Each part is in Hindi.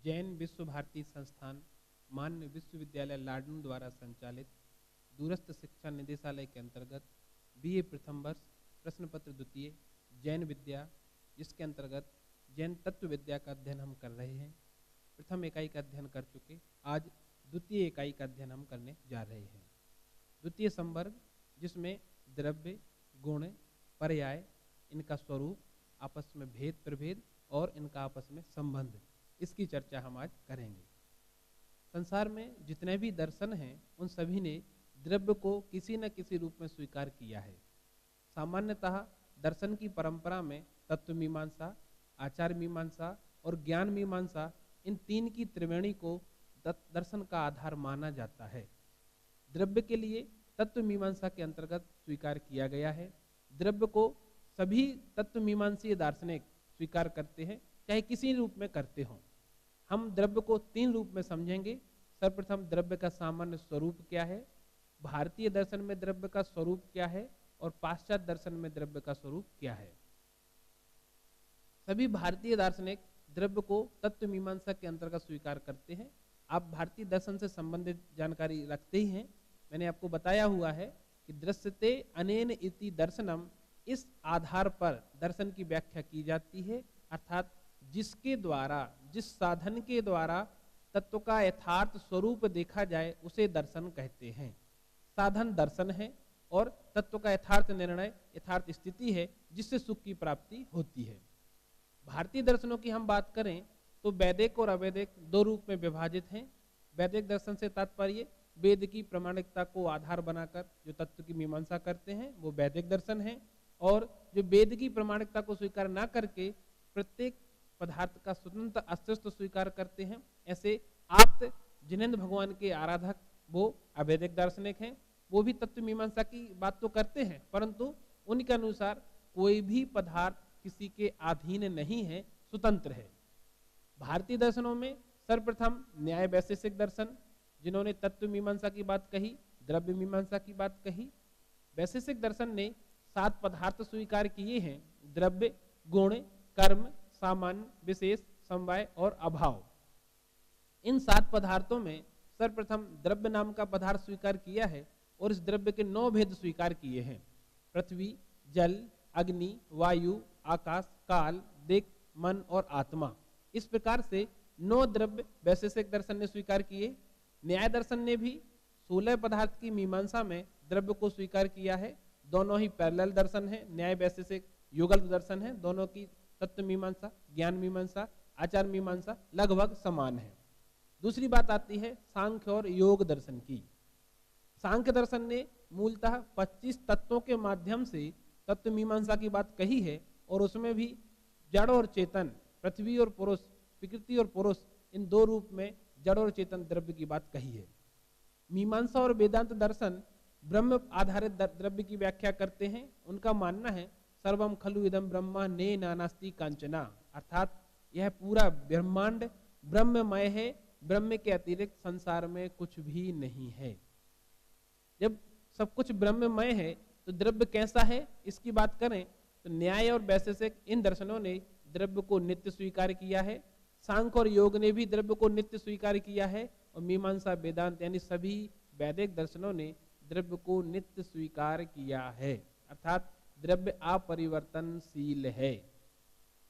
जैन विश्व भारती संस्थान मान्य विश्वविद्यालय लाडनू द्वारा संचालित दूरस्थ शिक्षा निदेशालय के अंतर्गत बीए प्रथम वर्ष प्रश्न पत्र द्वितीय जैन विद्या, जिसके अंतर्गत जैन तत्व विद्या का अध्ययन हम कर रहे हैं। प्रथम इकाई का अध्ययन कर चुके, आज द्वितीय इकाई का अध्ययन हम करने जा रहे हैं। द्वितीय संवर्ग, जिसमें द्रव्य, गुण, पर्याय, इनका स्वरूप, आपस में भेद प्रभेद और इनका आपस में संबंध, इसकी चर्चा हम आज करेंगे। संसार में जितने भी दर्शन हैं उन सभी ने द्रव्य को किसी न किसी रूप में स्वीकार किया है। सामान्यतः दर्शन की परंपरा में तत्व मीमांसा, आचार मीमांसा और ज्ञान मीमांसा, इन तीन की त्रिवेणी को दर्शन का आधार माना जाता है। द्रव्य के लिए तत्व मीमांसा के अंतर्गत स्वीकार किया गया है। द्रव्य को सभी तत्व मीमांसीय दार्शनिक स्वीकार करते हैं, चाहे किसी रूप में करते हों। हम द्रव्य को तीन रूप में समझेंगे। सर्वप्रथम द्रव्य का सामान्य स्वरूप क्या है, भारतीय दर्शन में द्रव्य का स्वरूप क्या है और पाश्चात्य दर्शन में द्रव्य का स्वरूप क्या है। सभी भारतीय दार्शनिक द्रव्य को तत्व मीमांसा के अंतर्गत स्वीकार करते हैं। आप भारतीय दर्शन से संबंधित जानकारी रखते ही हैं। मैंने आपको बताया हुआ है कि दृश्यते अनेन इति दर्शनम, इस आधार पर दर्शन की व्याख्या की जाती है, अर्थात जिसके द्वारा, जिस साधन के द्वारा तत्व का यथार्थ स्वरूप देखा जाए उसे दर्शन कहते हैं। साधन दर्शन है और तत्व का यथार्थ निर्णय, यथार्थ स्थिति है जिससे सुख की प्राप्ति होती है। भारतीय दर्शनों की हम बात करें तो वैदिक और अवैदिक दो रूप में विभाजित हैं। वैदिक दर्शन से तात्पर्य वेद की प्रामाणिकता को आधार बनाकर जो तत्व की मीमांसा करते हैं वो वैदिक दर्शन है, और जो वेद की प्रामाणिकता को स्वीकार ना करके प्रत्येक पदार्थ का स्वतंत्र अस्तित्व स्वीकार करते हैं, ऐसे आप जिनेंद्र भगवान के आराधक वो अवैदिक दार्शनिक हैं। वो भी तत्व मीमांसा की बात तो करते हैं, परंतु उनके अनुसार कोई भी पदार्थ किसी के अधीन नहीं है, स्वतंत्र है। भारतीय दर्शनों में सर्वप्रथम न्याय वैशेषिक दर्शन, जिन्होंने तत्व मीमांसा की बात कही, द्रव्य मीमांसा की बात कही। वैशेषिक दर्शन ने 7 पदार्थ स्वीकार किए हैं: द्रव्य, गुण, कर्म, सामान्य, विशेष, समवाय और अभाव। इन 7 पदार्थों में सर्वप्रथम द्रव्य नाम का पदार्थ स्वीकार किया है और इस द्रव्य के 9 भेद स्वीकार किए हैं: पृथ्वी, जल, अग्नि, वायु, आकाश, काल, दिक्, मन और आत्मा। इस प्रकार से 9 द्रव्य वैशेषिक दर्शन ने स्वीकार किए। न्याय दर्शन ने भी 16 पदार्थ की मीमांसा में द्रव्य को स्वीकार किया है। दोनों ही पैरेलल दर्शन है, न्याय वैशेषिक युगल दर्शन है। दोनों की तत्व मीमांसा, ज्ञान मीमांसा, आचार मीमांसा लगभग समान है। दूसरी बात आती है सांख्य और योग दर्शन की। सांख्य दर्शन ने मूलतः 25 तत्वों के माध्यम से तत्व मीमांसा की बात कही है, और उसमें भी जड़ और चेतन, पृथ्वी और पुरुष, प्रकृति और पुरुष, इन दो रूप में जड़ और चेतन द्रव्य की बात कही है। मीमांसा और वेदांत दर्शन ब्रह्म आधारित द्रव्य की व्याख्या करते हैं। उनका मानना है सर्वम खलु इदम ब्रह्मा ने नानास्ति कांचना, अर्थात यह पूरा ब्रह्मांड ब्रह्ममय है, ब्रह्म के अतिरिक्त संसार में कुछ भी नहीं है। जब सब कुछ ब्रह्ममय है तो द्रव्य कैसा है, इसकी बात करें तो न्याय और वैशेषिक इन दर्शनों ने द्रव्य को नित्य स्वीकार किया है। सांख्य और योग ने भी द्रव्य को नित्य स्वीकार किया है, और मीमांसा, वेदांत यानी सभी वैदिक दर्शनों ने द्रव्य को नित्य स्वीकार किया है, अर्थात द्रव्य अपरिवर्तनशील है।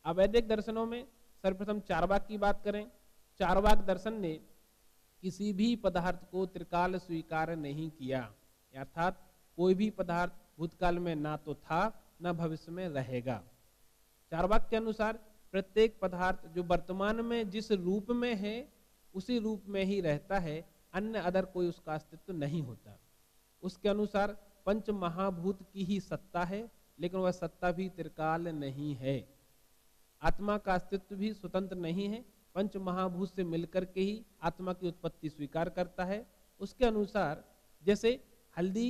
अवैदिक दर्शनों में सर्वप्रथम चार्वाक की बात करें, चार्वाक दर्शन ने किसी भी पदार्थ को त्रिकाल स्वीकार नहीं किया, अर्थात कोई भी पदार्थ भूतकाल में ना तो था ना भविष्य में रहेगा। चार्वाक के अनुसार प्रत्येक पदार्थ जो वर्तमान में जिस रूप में है उसी रूप में ही रहता है, अन्य अदर कोई उसका अस्तित्व नहीं होता। उसके अनुसार पंच महाभूत की ही सत्ता है, लेकिन वह सत्ता भी त्रिकाल नहीं है। आत्मा का अस्तित्व भी स्वतंत्र नहीं है, पंच महाभूत से मिलकर के ही आत्मा की उत्पत्ति स्वीकार करता है। उसके अनुसार जैसे हल्दी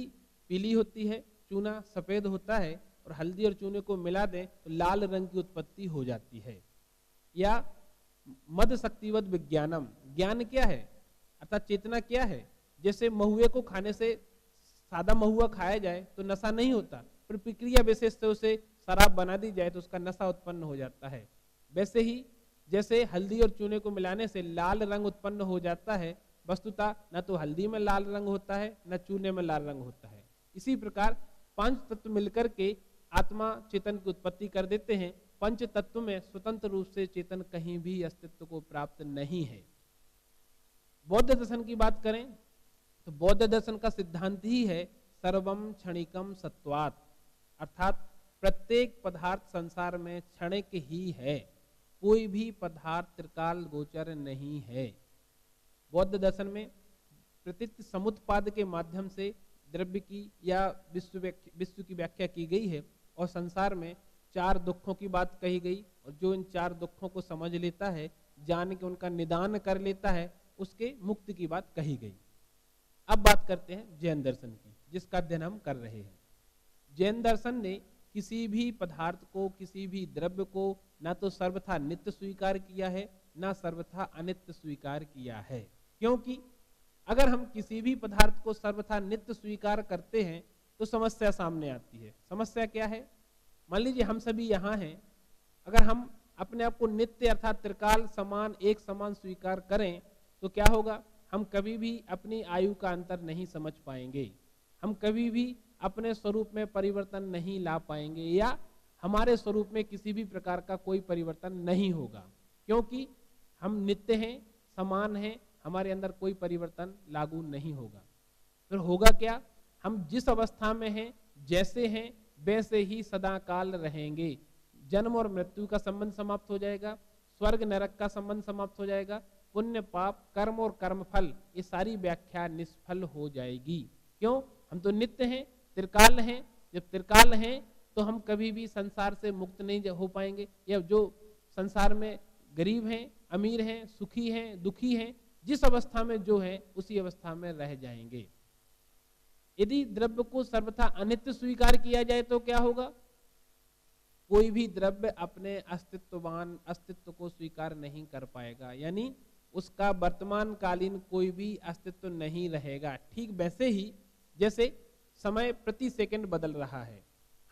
पीली होती है, चूना सफेद होता है, और हल्दी और चूने को मिला दें तो लाल रंग की उत्पत्ति हो जाती है। या मद शक्तिवद विज्ञानम, ज्ञान क्या है अर्थात चेतना क्या है। जैसे महुए को खाने से, सादा महुआ खाया जाए तो नशा नहीं होता, पर प्रक्रिया विशेष से उसे शराब बना दी जाए तो उसका नशा उत्पन्न हो जाता है। वैसे ही जैसे हल्दी और चूने को मिलाने से लाल रंग उत्पन्न हो जाता है, वस्तुतः न तो हल्दी में लाल रंग होता है न चूने में लाल रंग होता है। इसी प्रकार पांच तत्व मिलकर के आत्मा चेतन की उत्पत्ति कर देते हैं। पंच तत्व में स्वतंत्र रूप से चेतन कहीं भी अस्तित्व को प्राप्त नहीं है। बौद्ध दर्शन की बात करें तो बौद्ध दर्शन का सिद्धांत ही है सर्वम क्षणिकम सत्वात्, अर्थात प्रत्येक पदार्थ संसार में क्षणिक ही है, कोई भी पदार्थ त्रिकाल गोचर नहीं है। बौद्ध दर्शन में प्रतीत समुत्पाद के माध्यम से द्रव्य की या विश्व की व्याख्या की गई है और संसार में चार दुखों की बात कही गई, और जो इन चार दुखों को समझ लेता है, जान के उनका निदान कर लेता है, उसके मुक्ति की बात कही गई। अब बात करते हैं जैन दर्शन की, जिसका अध्ययन हम कर रहे हैं। जैन दर्शन ने किसी भी पदार्थ को, किसी भी द्रव्य को ना तो सर्वथा नित्य स्वीकार किया है, ना सर्वथा अनित्य स्वीकार किया है। क्योंकि अगर हम किसी भी पदार्थ को सर्वथा नित्य स्वीकार करते हैं तो समस्या सामने आती है। समस्या क्या है? मान लीजिए हम सभी यहाँ हैं, अगर हम अपने आप को नित्य अर्थात त्रिकाल समान एक समान स्वीकार करें तो क्या होगा? हम कभी भी अपनी आयु का अंतर नहीं समझ पाएंगे, हम कभी भी अपने स्वरूप में परिवर्तन नहीं ला पाएंगे, या हमारे स्वरूप में किसी भी प्रकार का कोई परिवर्तन नहीं होगा, क्योंकि हम नित्य हैं, समान हैं, हमारे अंदर कोई परिवर्तन लागू नहीं होगा। फिर होगा क्या? हम जिस अवस्था में हैं, जैसे हैं, वैसे ही सदा काल रहेंगे। जन्म और मृत्यु का संबंध समाप्त हो जाएगा, स्वर्ग नरक का संबंध समाप्त हो जाएगा, पुण्य पाप कर्म और कर्मफल ये सारी व्याख्या निष्फल हो जाएगी। क्यों? हम तो नित्य हैं, त्रिकाल हैं। जब त्रिकाल हैं तो हम कभी भी संसार से मुक्त नहीं हो पाएंगे, या जो संसार में गरीब हैं, अमीर हैं, सुखी हैं, दुखी हैं, जिस अवस्था में जो है उसी अवस्था में रह जाएंगे। यदि द्रव्य को सर्वथा अनित्य स्वीकार किया जाए तो क्या होगा? कोई भी द्रव्य अपने अस्तित्व को स्वीकार नहीं कर पाएगा, यानी उसका वर्तमान कालीन कोई भी अस्तित्व नहीं रहेगा। ठीक वैसे ही जैसे समय प्रति सेकंड बदल रहा है,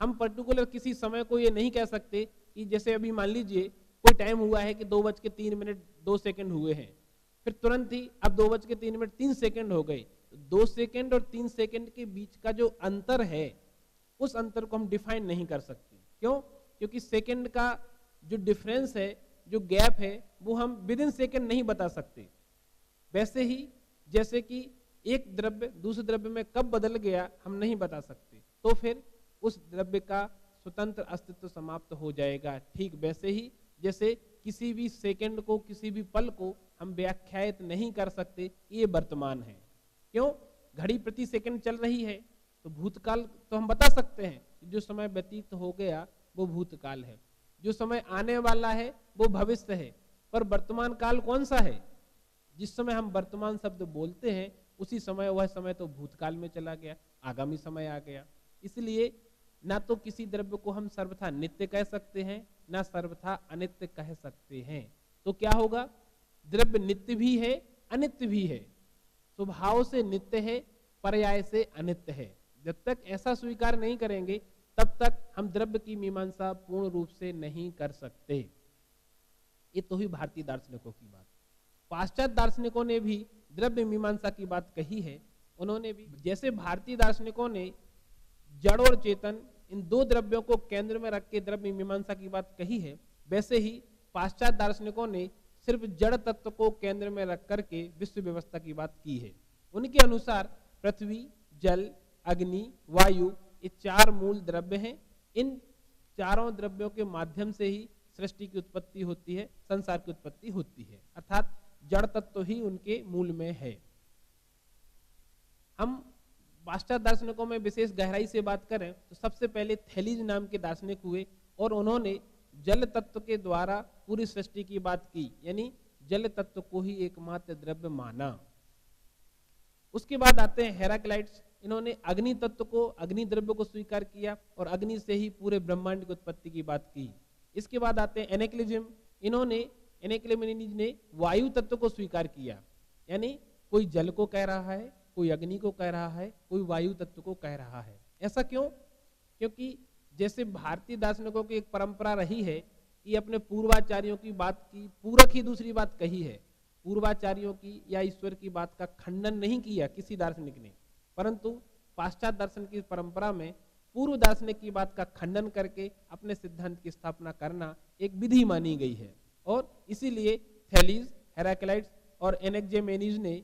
हम पर्टिकुलर किसी समय को ये नहीं कह सकते कि जैसे अभी मान लीजिए कोई टाइम हुआ है कि 2:03 हुए हैं, फिर तुरंत ही अब 2:03 हो गए। 2 सेकंड और 3 सेकंड के बीच का जो अंतर है, उस अंतर को हम डिफाइन नहीं कर सकते। क्यों? क्योंकि सेकंड का जो डिफरेंस है, जो गैप है, वो हम विद इन सेकंड नहीं बता सकते। वैसे ही जैसे कि एक द्रव्य दूसरे द्रव्य में कब बदल गया हम नहीं बता सकते, तो फिर उस द्रव्य का स्वतंत्र अस्तित्व समाप्त हो जाएगा। ठीक वैसे ही जैसे किसी भी सेकंड को, किसी भी पल को हम व्याख्यायित नहीं कर सकते कि ये वर्तमान है। क्यों? घड़ी प्रति सेकंड चल रही है, तो भूतकाल तो हम बता सकते हैं कि जो समय व्यतीत हो गया वो भूतकाल है, जो समय आने वाला है वो भविष्य है। पर वर्तमान काल कौन सा है? जिस समय हम वर्तमान शब्द बोलते हैं उसी समय वह समय तो भूतकाल में चला गया, आगामी समय आ गया। इसलिए ना तो किसी द्रव्य को हम सर्वथा नित्य कह सकते हैं, ना सर्वथा अनित्य कह सकते हैं। तो क्या होगा? द्रव्य नित्य भी है, अनित्य भी है, स्वभाव से नित्य है, पर्याय से अनित्य है। जब तक ऐसा स्वीकार नहीं करेंगे तब तक हम द्रव्य की मीमांसा पूर्ण रूप से नहीं कर सकते। ये तो ही भारतीय दार्शनिकों की बात। पाश्चात्य दार्शनिकों ने भी द्रव्य मीमांसा की बात कही है। उन्होंने भी, जैसे भारतीय दार्शनिकों ने जड़ और चेतन इन दो द्रव्यों को केंद्र में रख के द्रव्य मीमांसा की बात कही है, वैसे ही पाश्चात्य दार्शनिकों ने सिर्फ जड़ तत्व को केंद्र में रख करके विश्व व्यवस्था की बात की है। उनके अनुसार पृथ्वी, जल, अग्नि, वायु ये चार मूल द्रव्य हैं। इन चारों द्रव्यों के माध्यम से ही सृष्टि की उत्पत्ति होती है, संसार की उत्पत्ति होती है, अर्थात जड़ तत्व ही उनके मूल में है। हम पाश्चात्य दार्शनिकों में विशेष गहराई से बात करें तो सबसे पहले थैलीज नाम के दार्शनिक हुए और उन्होंने जल तत्व के द्वारा पूरी सृष्टि की बात की, यानी जल तत्व को ही एकमात्र द्रव्य माना। उसके बाद आते हैं हेराक्लाइट्स। इन्होंने अग्नि तत्व को, अग्नि द्रव्य को स्वीकार किया और अग्नि से ही पूरे ब्रह्मांड की उत्पत्ति की बात की। इसके बाद आते हैं एनेक्लिज्म। एनेक्लिमिनीज ने वायु तत्व को स्वीकार किया, यानी कोई जल को कह रहा है, कोई अग्नि को कह रहा है, कोई वायु तत्व को कह रहा है। ऐसा क्यों? क्योंकि जैसे भारतीय दार्शनिकों की एक परंपरा रही है कि अपने पूर्वाचार्यों की बात की पूरक ही दूसरी बात कही है। पूर्वाचार्यों की या ईश्वर की बात का खंडन नहीं किया किसी दार्शनिक ने, परंतु पाश्चात्य दर्शन की परंपरा में पूर्व दार्शनिक की बात का खंडन करके अपने सिद्धांत की स्थापना करना एक विधि मानी गई है। और इसीलिए थैलीस, हेराक्लाइट्स और एनेक्जेमेनीज ने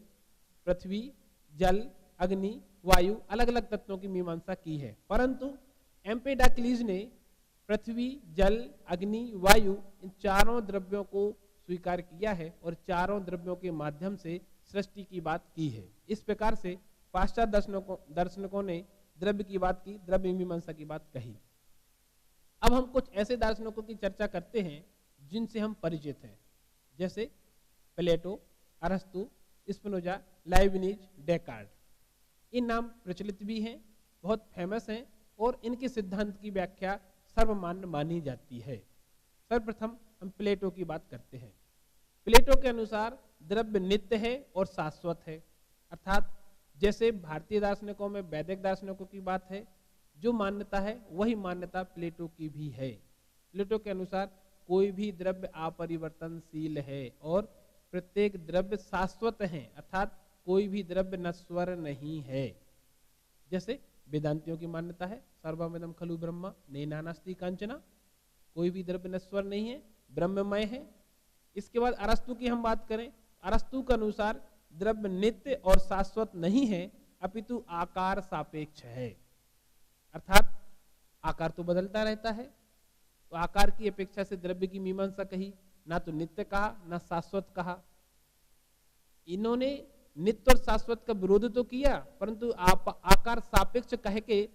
पृथ्वी, जल, अग्नि, वायु अलग अलग तत्वों की मीमांसा की है, परंतु एम्पेडाक्लीज ने पृथ्वी, जल, अग्नि, वायु इन चारों द्रव्यों को स्वीकार किया है और चारों द्रव्यों के माध्यम से सृष्टि की बात की है। इस प्रकार से पाश्चात्य दर्शनकों ने द्रव्य की बात की, द्रव्य मीमांसा की बात कही। अब हम कुछ ऐसे दार्शनिकों की चर्चा करते हैं जिनसे हम परिचित हैं, जैसे प्लेटो, अरस्तु, स्पिनोजा, लाइबनिज, डेकार्ट। इन नाम प्रचलित भी हैं, बहुत फेमस हैं और इनके सिद्धांत की व्याख्या सर्वमान्य मानी जाती है। सर्वप्रथम हम प्लेटो की बात करते हैं। प्लेटो के अनुसार द्रव्य नित्य है और शाश्वत है, अर्थात जैसे भारतीय दार्शनिकों में वैदिक दार्शनिकों की बात है, जो मान्यता है वही मान्यता प्लेटो की भी है। प्लेटो के अनुसार कोई भी द्रव्य अपरिवर्तनशील है और प्रत्येक द्रव्य शाश्वत है, अर्थात कोई भी द्रव्य नश्वर नहीं है। जैसे वेदांतियों की मान्यता है सर्वमिदं खलु ब्रह्म नैनास्ति कांचना, कोई भी द्रव्य नश्वर नहीं है, ब्रह्ममय है। इसके बाद अरस्तु की हम बात करें, अरस्तु के अनुसार द्रव्य नित्य और शाश्वत नहीं है, अपितु आकार सापेक्ष है, अर्थात आकार तो बदलता रहता है, तो आकार की अपेक्षा से द्रव्य की मीमांसा कही, ना तो नित्य कहा ना शाश्वत कहा। इन्होंने नित्य और शाश्वत का विरोध तो किया, परंतु आकार सापेक्ष कह के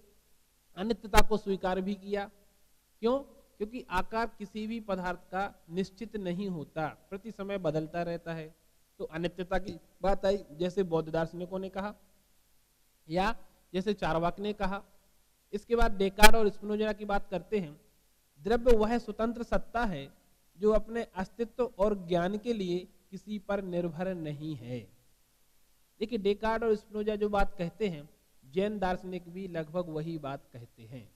अनित्यता को स्वीकार भी किया। क्यों? क्योंकि आकार किसी भी पदार्थ का निश्चित नहीं होता, प्रति समय बदलता रहता है, तो अनित्यता की बात आई, जैसे बौद्ध दार्शनिकों ने कहा या जैसे चारवाक ने कहा। इसके बाद डेकार्ट और स्पिनोजा की बात करते हैं। द्रव्य वह स्वतंत्र सत्ता है जो अपने अस्तित्व और ज्ञान के लिए किसी पर निर्भर नहीं है। देखिए, डेकार्ट और स्पिनोजा जो बात कहते हैं, जैन दार्शनिक भी लगभग वही बात कहते हैं।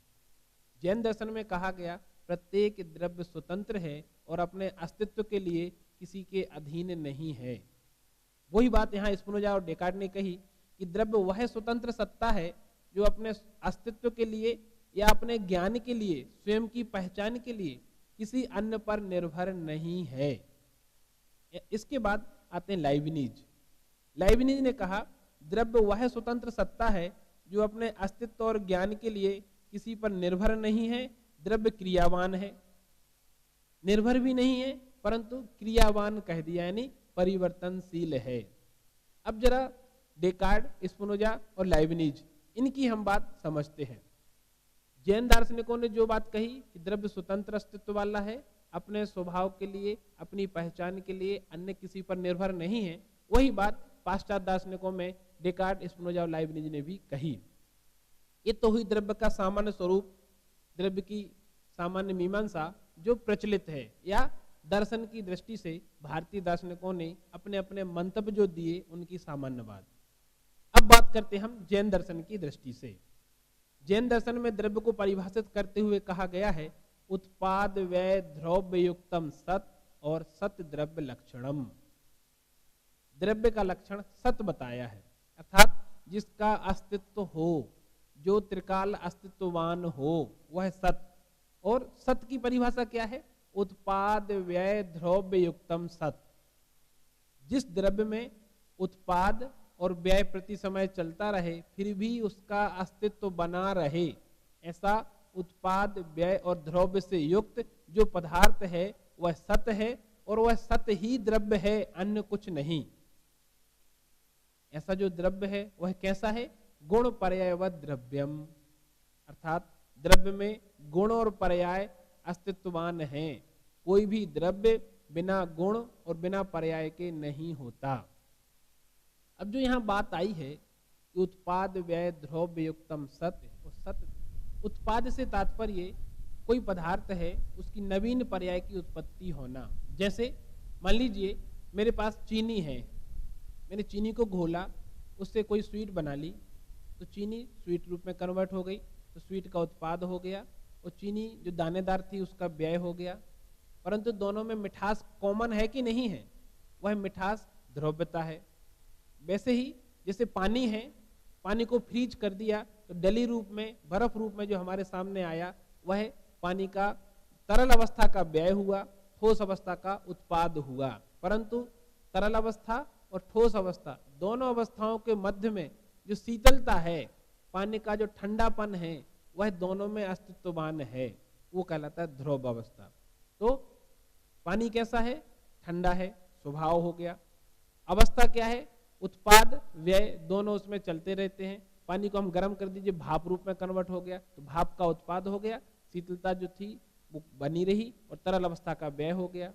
जैन दर्शन में कहा गया प्रत्येक द्रव्य स्वतंत्र है और अपने अस्तित्व के लिए किसी के अधीन नहीं है। वही बात यहाँ स्पिनोजा और डेकार्ट ने कही कि द्रव्य वह स्वतंत्र सत्ता है जो अपने अस्तित्व के लिए या अपने ज्ञान के लिए, स्वयं की पहचान के लिए किसी अन्य पर निर्भर नहीं है। इसके बाद आते हैं लाइबनिज। लाइबनिज ने कहा द्रव्य वह स्वतंत्र सत्ता है जो अपने अस्तित्व और ज्ञान के लिए किसी पर निर्भर नहीं है, द्रव्य क्रियावान है, निर्भर भी नहीं है परंतु क्रियावान कह दिया, यानी परिवर्तनशील है। अब जरा डेकार्ट, स्पिनोजा और लाइबनिज इनकी हम बात समझते हैं। जैन दार्शनिकों ने जो बात कही कि द्रव्य स्वतंत्र अस्तित्व वाला है, अपने स्वभाव के लिए, अपनी पहचान के लिए अन्य किसी पर निर्भर नहीं है, वही बात पाश्चात्य दार्शनिकों में डेकार्ट, स्पिनोजा और लाइबनिज ने भी कही। ये तो हुई द्रव्य का सामान्य स्वरूप, द्रव्य की सामान्य मीमांसा जो प्रचलित है या दर्शन की दृष्टि से भारतीय दार्शनिकों ने अपने अपने मंतव्य जो दिए उनकी सामान्य बात। अब बात करते हैं हम जैन दर्शन की दृष्टि से। जैन दर्शन में द्रव्य को परिभाषित करते हुए कहा गया है उत्पाद व्यय द्रव्य युक्तम सत और सत द्रव्य लक्षणम। द्रव्य का लक्षण सत बताया है, अर्थात जिसका अस्तित्व हो, जो त्रिकाल अस्तित्ववान हो वह सत। और सत की परिभाषा क्या है? उत्पाद व्यय द्रव्य युक्तम सत। जिस द्रव्य में उत्पाद और व्यय प्रति समय चलता रहे फिर भी उसका अस्तित्व बना रहे, ऐसा उत्पाद व्यय और द्रव्य से युक्त जो पदार्थ है वह सत है और वह सत ही द्रव्य है, अन्य कुछ नहीं। ऐसा जो द्रव्य है वह कैसा है? गुण पर्यायवत द्रव्यम, अर्थात द्रव्य में गुण और पर्याय अस्तित्ववान हैं। कोई भी द्रव्य बिना गुण और बिना पर्याय के नहीं होता। अब जो यहाँ बात आई है कि उत्पाद व्यय द्रव्य युक्तम सत, सत उत्पाद से तात्पर्य कोई पदार्थ है उसकी नवीन पर्याय की उत्पत्ति होना। जैसे मान लीजिए मेरे पास चीनी है, मैंने चीनी को घोला, उससे कोई स्वीट बना ली, तो चीनी स्वीट रूप में कन्वर्ट हो गई, तो स्वीट का उत्पाद हो गया, और चीनी जो दानेदार थी उसका व्यय हो गया। परंतु दोनों में मिठास कॉमन है कि नहीं है? वह मिठास द्रव्यता है। वैसे ही जैसे पानी है, पानी को फ्रीज कर दिया तो डली रूप में, बर्फ रूप में जो हमारे सामने आया, वह पानी का तरल अवस्था का व्यय हुआ, ठोस अवस्था का उत्पाद हुआ। परंतु तरल अवस्था और ठोस अवस्था दोनों अवस्थाओं के मध्य में जो शीतलता है, पानी का जो ठंडापन है, वह दोनों में अस्तित्ववान है, वो कहलाता है ध्रुव अवस्था। तो पानी कैसा है? ठंडा है, स्वभाव हो गया। अवस्था क्या है? उत्पाद व्यय दोनों उसमें चलते रहते हैं। पानी को हम गर्म कर दीजिए, भाप रूप में कन्वर्ट हो गया, तो भाप का उत्पाद हो गया, शीतलता जो थी वो बनी रही और तरल अवस्था का व्यय हो गया।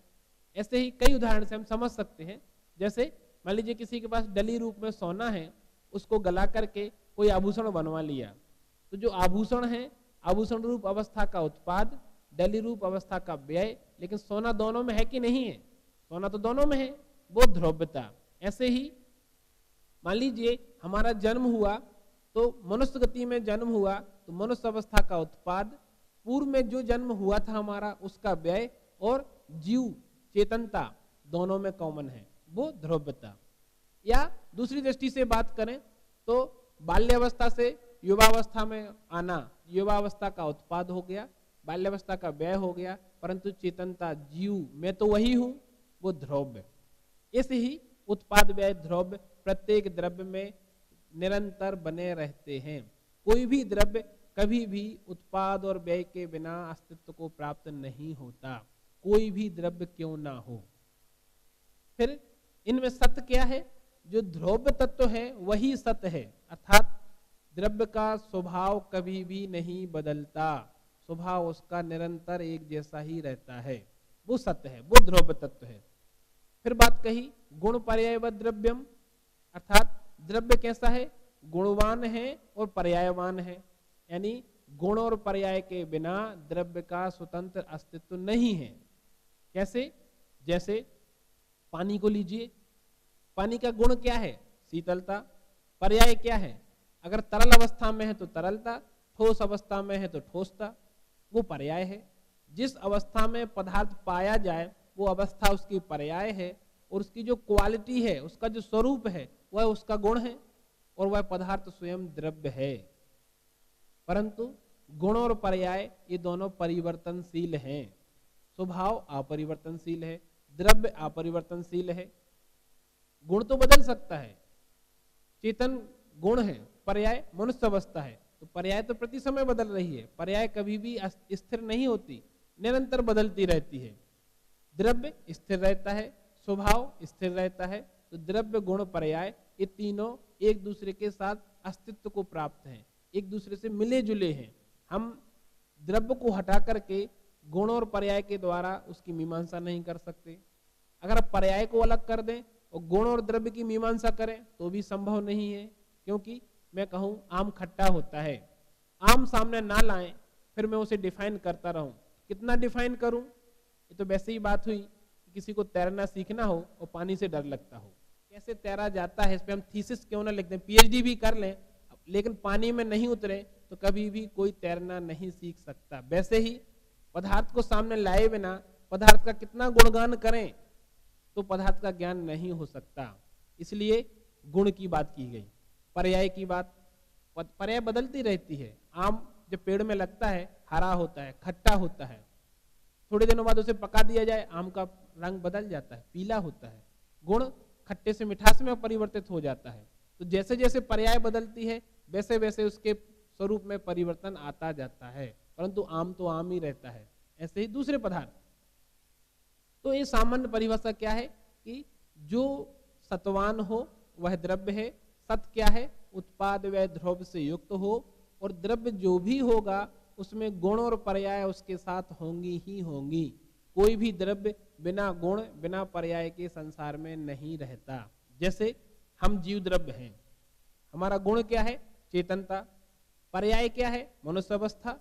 ऐसे ही कई उदाहरण से हम समझ सकते हैं। जैसे मान लीजिए किसी के पास डली रूप में सोना है, उसको गला करके कोई आभूषण बनवा लिया, तो जो आभूषण है, आभूषण रूप अवस्था का उत्पाद, डली रूप अवस्था का व्यय, लेकिन सोना दोनों में है कि नहीं है? सोना तो दोनों में है, वो ध्रुवता। ऐसे ही मान लीजिए हमारा जन्म हुआ, तो मनुष्य गति में जन्म हुआ, तो मनुष्य अवस्था का उत्पाद, पूर्व में जो जन्म हुआ था हमारा उसका व्यय, और जीव चेतनता दोनों में कॉमन है, वो ध्रुवता। या दूसरी दृष्टि से बात करें तो बाल्यावस्था से युवावस्था में आना, युवावस्था का उत्पाद हो गया, बाल्यावस्था का व्यय हो गया, परंतु चेतनता जीव मैं तो वही हूं, वो ध्रुव। ऐसे ही उत्पाद व्यय ध्रुव प्रत्येक द्रव्य में निरंतर बने रहते हैं। कोई भी द्रव्य कभी भी उत्पाद और व्यय के बिना अस्तित्व को प्राप्त नहीं होता, कोई भी द्रव्य क्यों ना हो। फिर इनमें सत्य क्या है? जो ध्रुव तत्व है वही सत्य है, अर्थात द्रव्य का स्वभाव कभी भी नहीं बदलता, स्वभाव उसका निरंतर एक जैसा ही रहता है, वो सत्य है, वो ध्रुव तत्व है। फिर बात कही गुण पर्याय व द्रव्यम, अर्थात द्रव्य कैसा है? गुणवान है और पर्यायवान है, यानी गुण और पर्याय के बिना द्रव्य का स्वतंत्र अस्तित्व नहीं है। कैसे? जैसे पानी को लीजिए, पानी का गुण क्या है? शीतलता। पर्याय क्या है? अगर तरल अवस्था में है तो तरलता, ठोस अवस्था में है तो ठोसता, वो पर्याय है। जिस अवस्था में पदार्थ पाया जाए वो अवस्था उसकी पर्याय है, और उसकी जो क्वालिटी है, उसका जो स्वरूप है, वह उसका गुण है, और वह पदार्थ स्वयं द्रव्य है। परंतु गुण और पर्याय ये दोनों परिवर्तनशील हैं। स्वभाव अपरिवर्तनशील है, द्रव्य अपरिवर्तनशील है। गुण तो बदल सकता है, चेतन गुण है, पर्याय मनुष्य अवस्था है, तो पर्याय तो प्रति समय बदल रही है, पर्याय कभी भी स्थिर नहीं होती, निरंतर बदलती रहती है। द्रव्य स्थिर रहता है, स्वभाव स्थिर रहता है, तो द्रव्य गुण पर्याय ये तीनों एक दूसरे के साथ अस्तित्व को प्राप्त हैं, एक दूसरे से मिले जुले हैं। हम द्रव्य को हटा करके गुण और पर्याय के द्वारा उसकी मीमांसा नहीं कर सकते। अगर आप पर्याय को अलग कर दें और गुण और द्रव्य की मीमांसा करें तो भी संभव नहीं है, क्योंकि मैं कहूं आम खट्टा होता है, आम सामने ना लाएं, फिर मैं उसे डिफाइन करता रहूं, कितना डिफाइन करूं? ये तो वैसे ही बात हुई कि किसी को तैरना सीखना हो और पानी से डर लगता हो, कैसे तैरा जाता है, इस पे हम थीसिस क्यों ना लिख दें, पीएचडी भी कर लें, लेकिन पानी में नहीं उतरे तो कभी भी कोई तैरना नहीं सीख सकता। वैसे ही पदार्थ को सामने लाए बिना पदार्थ का कितना गुणगान करें तो पदार्थ का ज्ञान नहीं हो सकता। इसलिए गुण की बात की गई। पर्याय की बात, पर्याय बदलती रहती है। आम जब पेड़ में लगता है हरा होता है, खट्टा होता है, थोड़े दिनों बाद उसे पका दिया जाए आम का रंग बदल जाता है, पीला होता है, गुण खट्टे से मिठास में परिवर्तित हो जाता है। तो जैसे जैसे पर्याय बदलती है वैसे वैसे उसके स्वरूप में परिवर्तन आता जाता है, परंतु आम तो आम ही रहता है। ऐसे ही दूसरे पदार्थ। तो ये सामान्य परिभाषा क्या है कि जो सत्वान हो वह द्रव्य है। सत क्या है? उत्पाद व ध्रुव से युक्त हो, और द्रव्य जो भी होगा उसमें गुण और पर्याय उसके साथ होंगी ही होंगी। कोई भी द्रव्य बिना गुण बिना पर्याय के संसार में नहीं रहता। जैसे हम जीव द्रव्य हैं, हमारा गुण क्या है? चेतनता। पर्याय क्या है? मनुष्य अवस्था।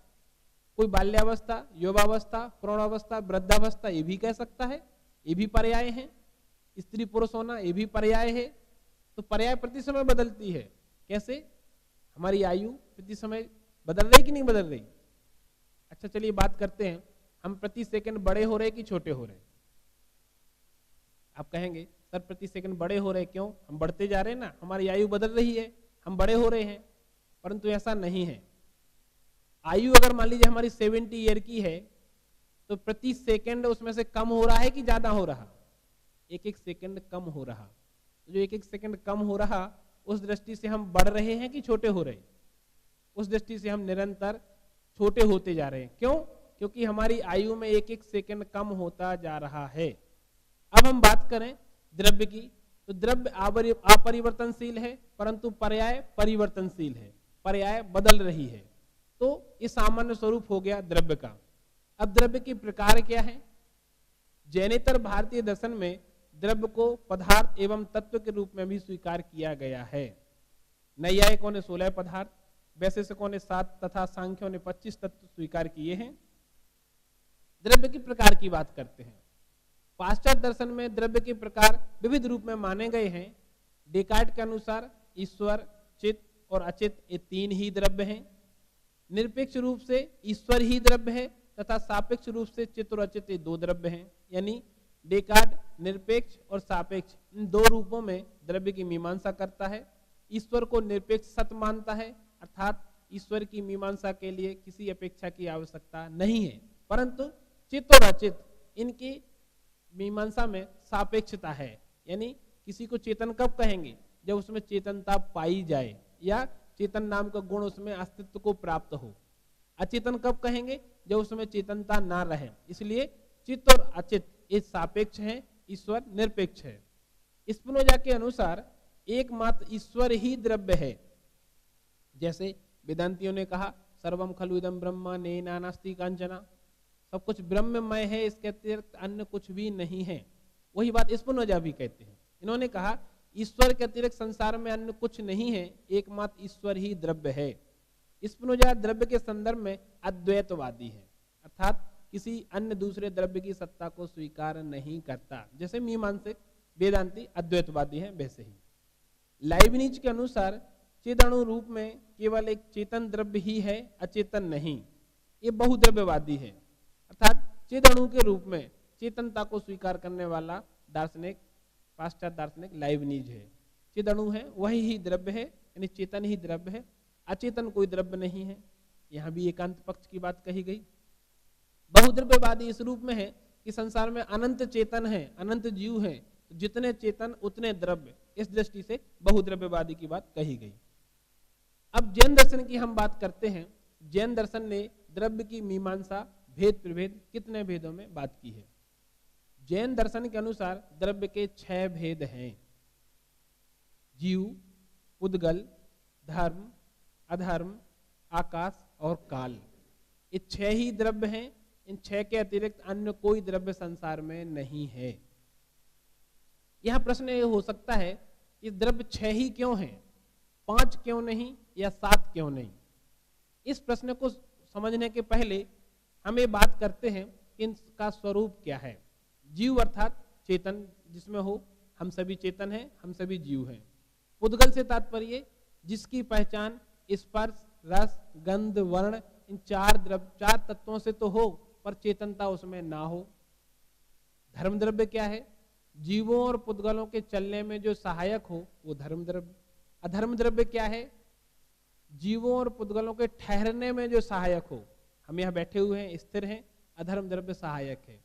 कोई बाल्यावस्था, युवावस्था, प्रौढ़ावस्था, वृद्धावस्था, ये भी कह सकता है, ये भी पर्याय है। स्त्री पुरुष होना ये भी पर्याय है। तो पर्याय प्रति समय बदलती है। कैसे? हमारी आयु प्रति समय बदल रही कि नहीं बदल रही? अच्छा चलिए बात करते हैं, हम प्रति सेकंड बड़े हो रहे कि छोटे हो रहे? आप कहेंगे सर प्रति सेकंड बड़े हो रहे, क्यों? हम बढ़ते जा रहे हैं ना, हमारी आयु बदल रही है, हम बड़े हो रहे हैं। परंतु ऐसा नहीं है। आयु अगर मान लीजिए हमारी 70 ईयर की है तो प्रति सेकंड उसमें से कम हो रहा है कि ज्यादा हो रहा? एक एक सेकंड कम हो रहा। जो एक एक सेकंड कम हो रहा, उस दृष्टि से हम बढ़ रहे हैं कि छोटे हो रहे? उस दृष्टि से हम निरंतर छोटे होते जा रहे हैं। क्यों? क्योंकि हमारी आयु में एक एक सेकंड कम होता जा रहा है। अब हम बात करें द्रव्य की, तो द्रव्य अपरिवर्तनशील है परंतु पर्याय परिवर्तनशील है, पर्याय बदल रही है। तो ये सामान्य स्वरूप हो गया द्रव्य का। अब द्रव्य के प्रकार क्या है? जैनेतर भारतीय दर्शन में द्रव्य को पदार्थ एवं तत्व के रूप में भी स्वीकार किया गया है। नैयायिकों ने 16 पदार्थ, वैशेषिकों ने 7 तथा सांख्यों ने 25 तत्व स्वीकार किए हैं। द्रव्य के प्रकार की बात करते हैं। पाश्चात्य दर्शन में द्रव्य के प्रकार विविध रूप में माने गए हैं। डेकार्ट के अनुसार ईश्वर, चित्त और अचित ये 3 ही द्रव्य हैं। निरपेक्ष रूप से ईश्वर ही द्रव्य है तथा सापेक्ष रूप से चित्त और अचित ये 2 द्रव्य हैं। यानी डेकार्ट निरपेक्ष और सापेक्ष इन 2 रूपों में द्रव्य की मीमांसा करता है। ईश्वर को निरपेक्ष सत्य मानता है, अर्थात ईश्वर की मीमांसा के लिए किसी अपेक्षा की आवश्यकता नहीं है। परंतु चित्त और अचित इनकी मीमांसा में सापेक्षता है। यानी किसी को चेतन कब कहेंगे? जब उसमें चेतनता पाई जाए या चेतन नाम का गुण उसमें अस्तित्व को प्राप्त हो। अचेतन कब कहेंगे? जब उसमें चेतनता ना रहे। इसलिए चित्त और अचित ये सापेक्ष है, ईश्वर निरपेक्ष है। स्पिनोजा के अनुसार एकमात्र ईश्वर ही द्रव्य है। जैसे वेदांतियों ने कहा सर्वम खलु इदं ब्रह्म नेना नास्ति कांचना, सब कुछ ब्रह्ममय है, इसके अतिरिक्त अन्य कुछ भी नहीं है। वही बात स्पिनोजा भी कहते हैं। इन्होंने कहा ईश्वर के अतिरिक्त संसार में अन्य कुछ नहीं है, एकमात्र ईश्वर ही द्रव्य है। स्पिनोजा द्रव्य के संदर्भ में अद्वैतवादी है, अर्थात किसी अन्य दूसरे द्रव्य की सत्ता को स्वीकार नहीं करता। जैसे मीमांसक वेदांती अद्वैतवादी हैं वैसे ही। लाइबनिज के अनुसार चेतनु रूप में केवल एक चेतन द्रव्य ही है, अचेतन नहीं। ये बहुद्रव्यवादी है, अर्थात चेतनु के रूप में चेतनता को स्वीकार करने वाला दार्शनिक पाश्चात्य दार्शनिक लाइबनिज है। चेतनु है वही ही द्रव्य है, यानी चेतन ही द्रव्य है, अचेतन कोई द्रव्य नहीं है। यहाँ भी एकांत पक्ष की बात कही गई। बहुद्रव्यवादी इस रूप में है कि संसार में अनंत चेतन है, अनंत जीव है, तो जितने चेतन उतने द्रव्य, इस दृष्टि से बहुद्रव्यवादी की बात कही गई। अब जैन दर्शन की हम बात करते हैं। जैन दर्शन ने द्रव्य की मीमांसा भेद प्रभेद कितने भेदों में बात की है? जैन दर्शन के अनुसार द्रव्य के 6 भेद हैं। जीव, पुद्गल, धर्म, अधर्म, आकाश और काल, ये 6 ही द्रव्य हैं। इन 6 के अतिरिक्त अन्य कोई द्रव्य संसार में नहीं है। यह प्रश्न ये हो सकता है कि द्रव्य 6 ही क्यों हैं, 5 क्यों नहीं या 7 क्यों नहीं? इस प्रश्न को समझने के पहले हम ये बात करते हैं कि इनका स्वरूप क्या है। जीव अर्थात चेतन जिसमें हो, हम सभी चेतन हैं, हम सभी जीव हैं। पुद्गल से तात्पर्य जिसकी पहचान स्पर्श, रस, गंध, वर्ण इन 4 तत्वों से तो हो पर चेतनता उसमें ना हो। धर्म द्रव्य क्या है? जीवों और पुद्गलों के चलने में जो सहायक हो वो धर्म द्रव्य। अधर्म द्रव्य क्या है? जीवों और पुद्गलों के ठहरने में जो सहायक हो। हम यहाँ बैठे हुए हैं, स्थिर हैं, अधर्म द्रव्य सहायक है।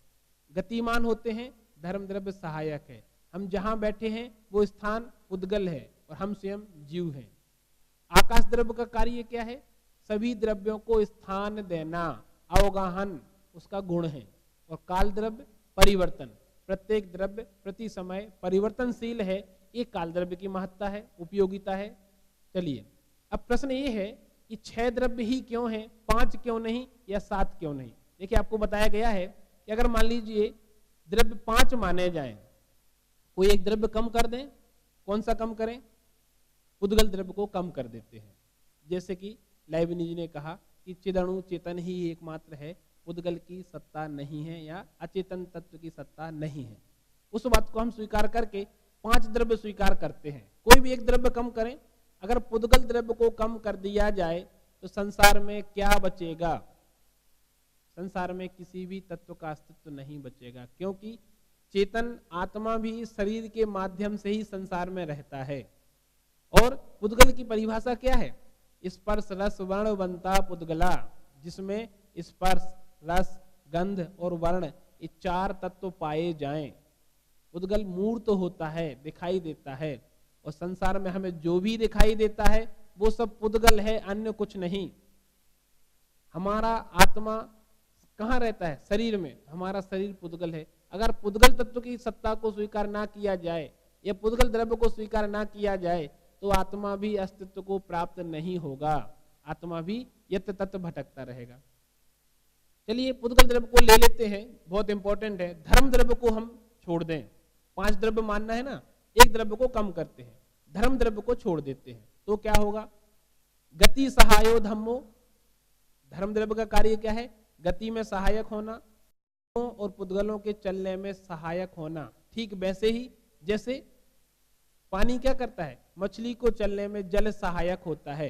गतिमान होते हैं, धर्म द्रव्य सहायक है। हम जहां बैठे हैं वो स्थान पुद्गल है और हम स्वयं जीव हैं। आकाश द्रव्य का कार्य क्या है? सभी द्रव्यों को स्थान देना, अवगाहन उसका गुण है। और काल द्रव्य परिवर्तन, प्रत्येक द्रव्य प्रति समय परिवर्तनशील है। ये काल द्रव्य की महत्ता है, उपयोगिता है। चलिए अब प्रश्न ये है कि 6 द्रव्य ही क्यों हैं, 5 क्यों नहीं या 7 क्यों नहीं? देखिए आपको बताया गया है कि अगर मान लीजिए द्रव्य 5 माने जाएं, कोई एक द्रव्य कम कर दें, कौन सा कम करें? पुद्गल द्रव्य को कम कर देते हैं। जैसे कि लाइबनिज ने कहा कि चिदणु चेतन ही एकमात्र है, पुद्गल की सत्ता नहीं है या अचेतन तत्व की सत्ता नहीं है। उस बात को हम स्वीकार करके 5 द्रव्य स्वीकार करते हैं। कोई भी एक द्रव्य कम करें, अगर पुद्गल द्रव्य को कम कर दिया जाए तो संसार में क्या बचेगा? संसार में किसी भी तत्व का अस्तित्व नहीं बचेगा, क्योंकि चेतन आत्मा भी शरीर के माध्यम से ही संसार में रहता है। और पुद्गल की परिभाषा क्या है? स्पर्श रस वर्ण बनता पुद्गला, जिसमें स्पर्श रस गंध और वर्ण ये चार तत्व पाए जाएं। पुद्गल मूर्त होता है, दिखाई देता है, और संसार में हमें जो भी दिखाई देता है वो सब पुद्गल है, अन्य कुछ नहीं। हमारा आत्मा कहाँ रहता है? शरीर में। हमारा शरीर पुद्गल है। अगर पुद्गल तत्व की सत्ता को स्वीकार ना किया जाए या पुद्गल द्रव्य को स्वीकार ना किया जाए तो आत्मा भी अस्तित्व को प्राप्त नहीं होगा, आत्मा भी यत तत्व भटकता रहेगा। चलिए पुद्गल द्रव्य को ले लेते हैं, बहुत इंपॉर्टेंट है। धर्म द्रव्य को हम छोड़ दें, 5 द्रव्य मानना है ना, एक द्रव्य को कम करते हैं, धर्म द्रव्य को छोड़ देते हैं, तो क्या होगा? गति सहायो धम्मो। धर्म द्रव्य का कार्य क्या है? गति में सहायक होना और पुद्गलों के चलने में सहायक होना। ठीक वैसे ही जैसे पानी क्या करता है? मछली को चलने में जल सहायक होता है।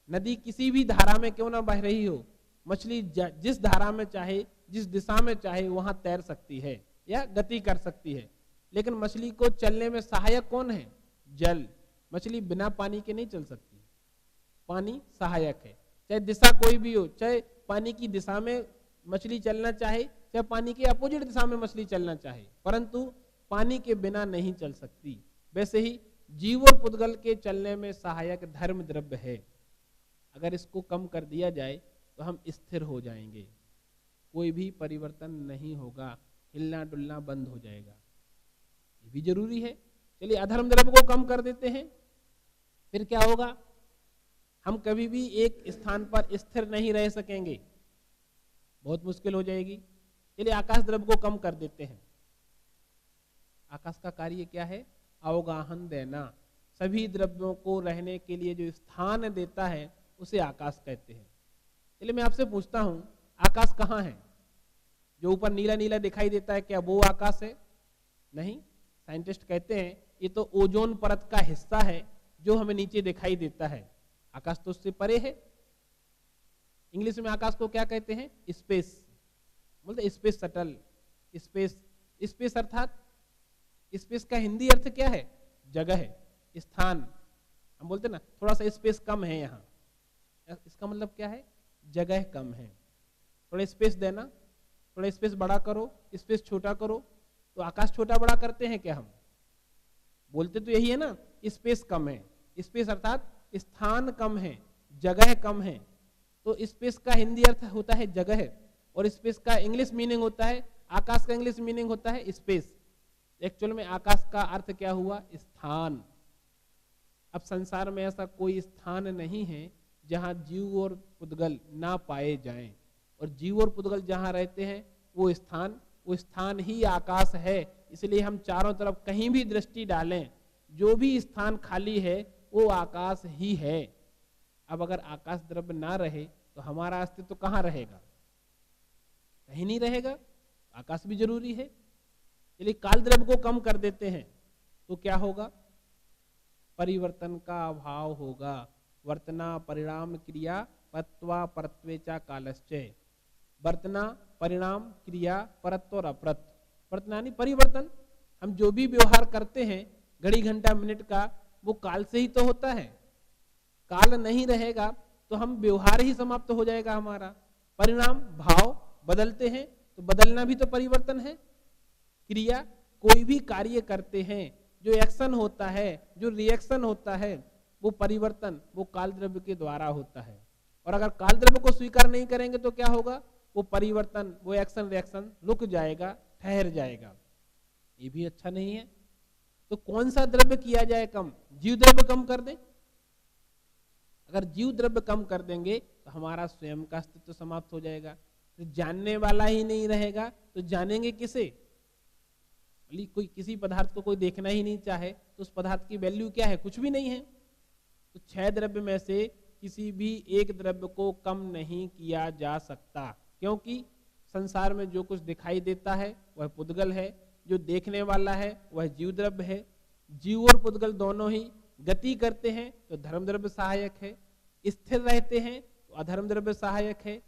नदी किसी भी धारा में क्यों ना बह रही हो, मछली जिस धारा में चाहे, जिस दिशा में चाहे वहां तैर सकती है या गति कर सकती है। लेकिन मछली को चलने में सहायक कौन है? जल। मछली बिना पानी के नहीं चल सकती, पानी सहायक है। चाहे दिशा कोई भी हो, चाहे पानी की दिशा में मछली चलना चाहे, चाहे पानी के अपोजिट दिशा में मछली चलना चाहे, परंतु पानी के बिना नहीं चल सकती। वैसे ही जीव और पुद्गल के चलने में सहायक धर्म द्रव्य है। अगर इसको कम कर दिया जाए तो हम स्थिर हो जाएंगे, कोई भी परिवर्तन नहीं होगा, हिलना डुलना बंद हो जाएगा। ये भी जरूरी है। चलिए अधर्म द्रव्य को कम कर देते हैं, फिर क्या होगा? हम कभी भी एक स्थान पर स्थिर नहीं रह सकेंगे, बहुत मुश्किल हो जाएगी। चलिए आकाश द्रव्य को कम कर देते हैं। आकाश का कार्य क्या है? अवगाहन देना। सभी द्रव्यों को रहने के लिए जो स्थान देता है उसे आकाश कहते हैं। चलिए मैं आपसे पूछता हूं, आकाश कहाँ है? जो ऊपर नीला नीला दिखाई देता है, क्या वो आकाश है? नहीं। साइंटिस्ट कहते हैं ये तो ओजोन परत का हिस्सा है जो हमें नीचे दिखाई देता है, आकाश तो उससे परे है। इंग्लिश में आकाश को क्या कहते हैं? स्पेस। बोलते स्पेस शटल, स्पेस। स्पेस अर्थात स्पेस का हिंदी अर्थ क्या है? जगह, स्थान। हम बोलते ना थोड़ा सा स्पेस कम है यहाँ, इसका मतलब क्या है? जगह कम है। थोड़ा स्पेस देना, थोड़ा स्पेस बड़ा करो, स्पेस छोटा करो। तो आकाश छोटा बड़ा करते हैं क्या हम? बोलते तो यही है ना, स्पेस कम है। स्पेस अर्थात स्थान कम है, जगह कम है। तो स्पेस का हिंदी अर्थ होता है जगह, और स्पेस का इंग्लिश मीनिंग होता है, आकाश का इंग्लिश मीनिंग होता है स्पेस। एक्चुअल में आकाश का अर्थ क्या हुआ? स्थान। अब संसार में ऐसा कोई स्थान नहीं है जहां जीव और पुद्गल ना पाए जाएं, और जीव और पुद्गल जहां रहते हैं वो स्थान ही आकाश है। इसलिए हम चारों तरफ कहीं भी दृष्टि डालें, जो भी स्थान खाली है वो आकाश ही है। अब अगर आकाश द्रव्य ना रहे तो हमारा अस्तित्व कहाँ रहेगा? कहीं नहीं रहेगा। आकाश भी जरूरी है। चलिए काल द्रव्य को कम कर देते हैं तो क्या होगा? परिवर्तन का अभाव होगा। वर्तना परिणाम क्रिया पत्वा परत्वेचा कालश्चय। वर्तना परिणाम क्रिया परत्व और अप्रत। वर्तना यानी परिवर्तन। हम जो भी व्यवहार करते हैं घड़ी घंटा मिनट का, वो काल से ही तो होता है। काल नहीं रहेगा तो हम व्यवहार ही समाप्त हो जाएगा हमारा। परिणाम भाव बदलते हैं तो बदलना भी तो परिवर्तन है। क्रिया कोई भी कार्य करते हैं, जो एक्शन होता है, जो रिएक्शन होता है, वो परिवर्तन वो काल द्रव्य के द्वारा होता है। और अगर काल द्रव्य को स्वीकार नहीं करेंगे तो क्या होगा? वो परिवर्तन वो एक्शन रिएक्शन रुक जाएगा, ठहर जाएगा। ये भी अच्छा नहीं है। तो कौन सा द्रव्य किया जाए कम? जीव द्रव्य कम कर दे। अगर जीव द्रव्य कम कर देंगे तो हमारा स्वयं का अस्तित्व समाप्त हो जाएगा। तो जानने वाला ही नहीं रहेगा तो जानेंगे किसे? कोई किसी पदार्थ को कोई देखना ही नहीं चाहे तो उस पदार्थ की वैल्यू क्या है? कुछ भी नहीं है। तो 6 द्रव्य में से किसी भी एक द्रव्य को कम नहीं किया जा सकता, क्योंकि संसार में जो कुछ दिखाई देता है वह पुद्गल है, जो देखने वाला है वह जीव द्रव्य है। जीव और पुद्गल दोनों ही गति करते हैं तो धर्म द्रव्य सहायक है, स्थिर रहते हैं तो अधर्म द्रव्य सहायक है।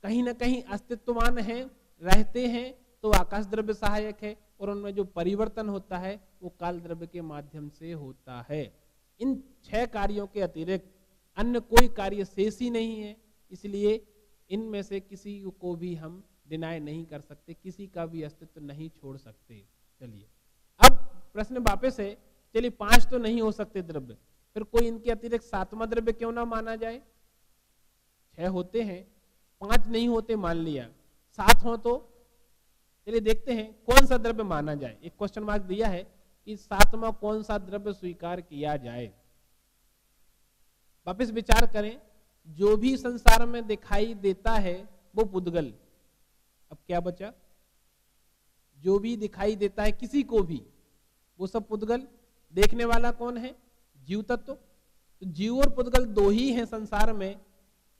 कहीं ना कहीं अस्तित्वमान हैं, रहते हैं, तो आकाश द्रव्य सहायक है, और उनमें जो परिवर्तन होता है वो काल द्रव्य के माध्यम से होता है। इन 6 कार्यों के अतिरिक्त अन्य कोई कार्य शेष ही नहीं है, इसलिए इनमें से किसी को भी हम डिनाई नहीं कर सकते, किसी का भी अस्तित्व नहीं छोड़ सकते। चलिए अब प्रश्न वापस है, चलिए 5 तो नहीं हो सकते द्रव्य, फिर कोई इनके अतिरिक्त 7वां द्रव्य क्यों ना माना जाए? 6 होते हैं, 5 नहीं होते मान लिया, 7 हो तो चलिए देखते हैं कौन सा द्रव्य माना जाए। एक क्वेश्चन मार्क दिया है कि 7वां कौन सा द्रव्य स्वीकार किया जाए। वापस विचार करें, जो भी संसार में दिखाई देता है वो पुद्गल। अब क्या बचा? जो भी दिखाई देता है किसी को भी, वो सब पुद्गल। देखने वाला कौन है? जीव तत्व। तो जीव और पुद्गल 2 ही हैं संसार में,